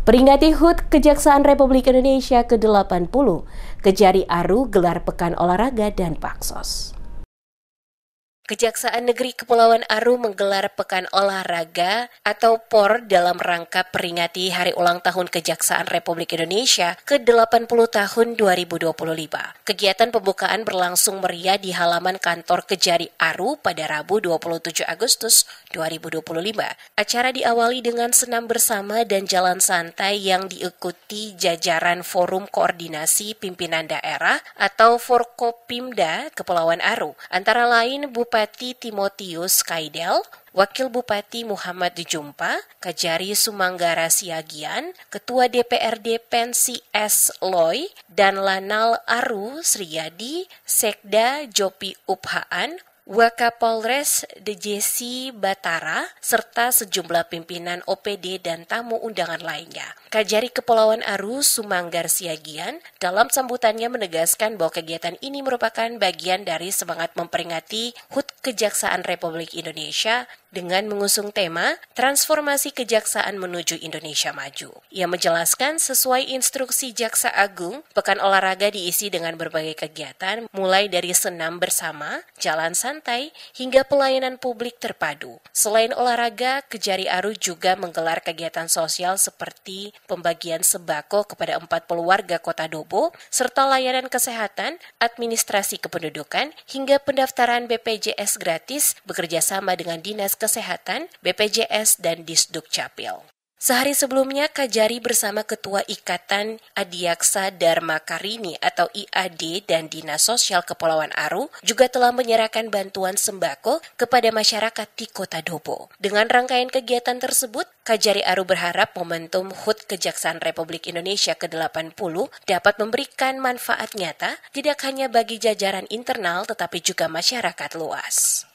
Peringati HUT Kejaksaan Republik Indonesia ke-80, Kejari Aru gelar Pekan Olahraga dan Paksos. Kejaksaan Negeri Kepulauan Aru menggelar Pekan Olahraga atau POR dalam rangka peringati Hari Ulang Tahun Kejaksaan Republik Indonesia ke-80 tahun 2025. Kegiatan pembukaan berlangsung meriah di halaman kantor Kejari Aru pada Rabu 27 Agustus 2025. Acara diawali dengan senam bersama dan jalan santai yang diikuti jajaran Forum Koordinasi Pimpinan Daerah atau Forkopimda Kepulauan Aru, antara lain Bupati Timotius Kaidel, Wakil Bupati Muhammad Jumpa, Kejari Sumanggara Siagian, Ketua DPRD Pensi S. Loy, dan Lanal Aru Sriyadi, Sekda Jopi Uphaan, Wakapolres DJC Batara, serta sejumlah pimpinan OPD dan tamu undangan lainnya. Kejari Kepulauan Aru Sumanggar Siagian dalam sambutannya menegaskan bahwa kegiatan ini merupakan bagian dari semangat memperingati HUT Kejaksaan Republik Indonesia dengan mengusung tema Transformasi Kejaksaan Menuju Indonesia Maju. Ia menjelaskan sesuai instruksi Jaksa Agung, Pekan Olahraga diisi dengan berbagai kegiatan mulai dari senam bersama, jalan santai, hingga pelayanan publik terpadu. Selain olahraga, Kejari Aru juga menggelar kegiatan sosial seperti pembagian sembako kepada 40 warga Kota Dobo, serta layanan kesehatan, administrasi kependudukan, hingga pendaftaran BPJS gratis bekerjasama dengan Dinas Kesehatan, BPJS, dan Disduk Capil. Sehari sebelumnya, Kejari bersama Ketua Ikatan Adiaksa Dharma Karini atau IAD dan Dinas Sosial Kepulauan Aru juga telah menyerahkan bantuan sembako kepada masyarakat di Kota Dobo. Dengan rangkaian kegiatan tersebut, Kejari Aru berharap momentum HUT Kejaksaan Republik Indonesia ke-80 dapat memberikan manfaat nyata tidak hanya bagi jajaran internal tetapi juga masyarakat luas.